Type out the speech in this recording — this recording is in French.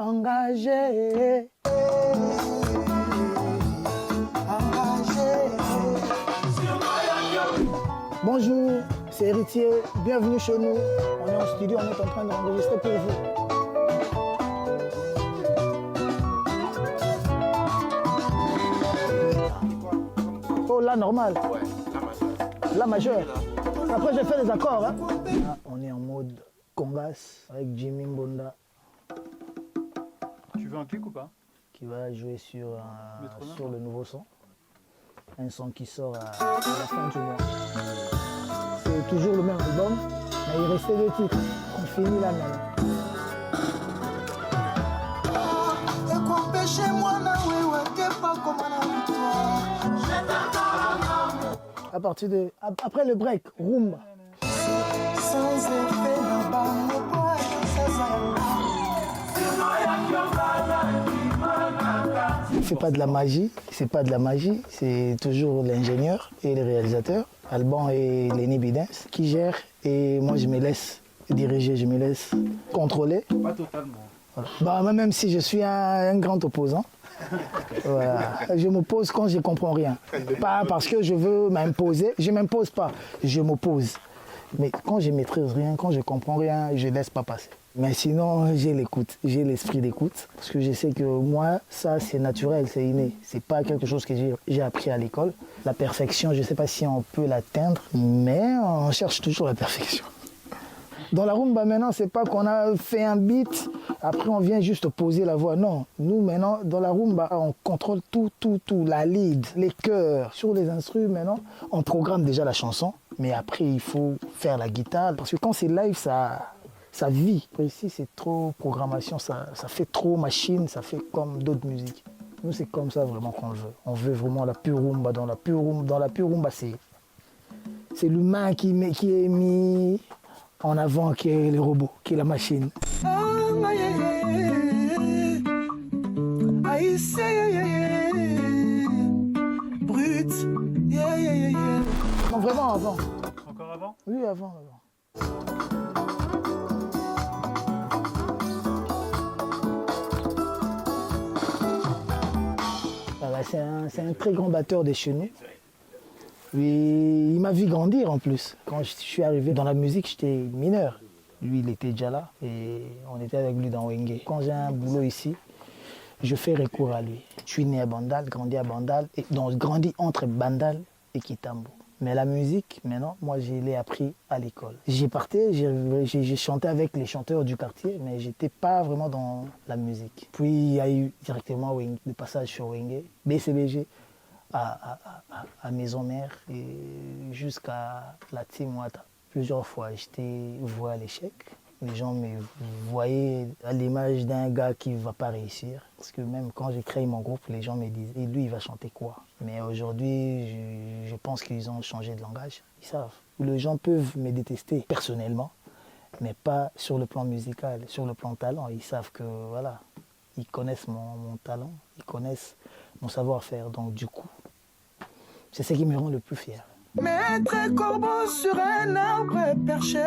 engagé. Bonjour, c'est Héritier, bienvenue chez nous. On est en studio, on est en train d'enregistrer pour vous. Oh, là, normal. Ouais, La majeure. Après, j'ai fait les accords. Hein. Là, on est en mode congas avec Jimmy Mbonda. Tu veux un clic ou pas? Qui va jouer sur le nouveau son. Un son qui sort à la fin du mois. C'est toujours le même album, mais il restait 2 titres. On finit là maintenant. À partir de... Après le break, rumba. C'est pas de la magie, c'est toujours l'ingénieur et le réalisateur, Alban et Lenny Bidens, qui gèrent et moi je me laisse diriger, je me laisse contrôler. Pas totalement. Voilà. Bah, même si je suis un grand opposant, voilà. Je m'oppose quand je ne comprends rien. Pas parce que je veux m'imposer, je ne m'impose pas, je m'oppose. Mais quand je ne maîtrise rien, quand je ne comprends rien, je ne laisse pas passer. Mais sinon, j'ai l'écoute, j'ai l'esprit d'écoute. Parce que je sais que moi, ça, c'est naturel, c'est inné. C'est pas quelque chose que j'ai appris à l'école. La perfection, je ne sais pas si on peut l'atteindre, mais on cherche toujours la perfection. Dans la rumba, maintenant, c'est pas qu'on a fait un beat, après on vient juste poser la voix. Non, nous, maintenant, dans la rumba, on contrôle tout, la lead, les chœurs. Sur les instruments, maintenant, on programme déjà la chanson, mais après, il faut faire la guitare. Parce que quand c'est live, ça vit. Après, ici, c'est trop programmation, ça fait trop machine, ça fait comme d'autres musiques. Nous, c'est comme ça vraiment qu'on le veut. On veut vraiment la pure rumba. Dans la pure rumba, c'est l'humain qui est mis en avant, qui est le robot, qui est la machine. Brut. Non, vraiment avant. Encore avant? Oui, avant. C'est un très grand batteur des chenus. Lui, il m'a vu grandir en plus. Quand je suis arrivé dans la musique, j'étais mineur. Lui, il était déjà là et on était avec lui dans Wenge. Quand j'ai un boulot ici, je fais recours à lui. Je suis né à Bandal, grandi à Bandal, et donc grandi entre Bandal et Kitambo. Mais la musique, maintenant, moi, je l'ai appris à l'école. J'ai chanté avec les chanteurs du quartier, mais je n'étais pas vraiment dans la musique. Puis, il y a eu directement le passage sur Wenge, BCBG, à Maison Mère, et jusqu'à la Team Wata. Plusieurs fois, j'étais voué à l'échec. Les gens me voyaient à l'image d'un gars qui ne va pas réussir. Parce que même quand j'ai créé mon groupe, les gens me disaient « Et lui, il va chanter quoi ?» Mais aujourd'hui, je pense qu'ils ont changé de langage. Ils savent. Les gens peuvent me détester personnellement, mais pas sur le plan musical, sur le plan talent. Ils savent que, voilà, ils connaissent mon talent, ils connaissent mon savoir-faire. Donc du coup, c'est ce qui me rend le plus fier. Maître corbeau sur un arbre perché,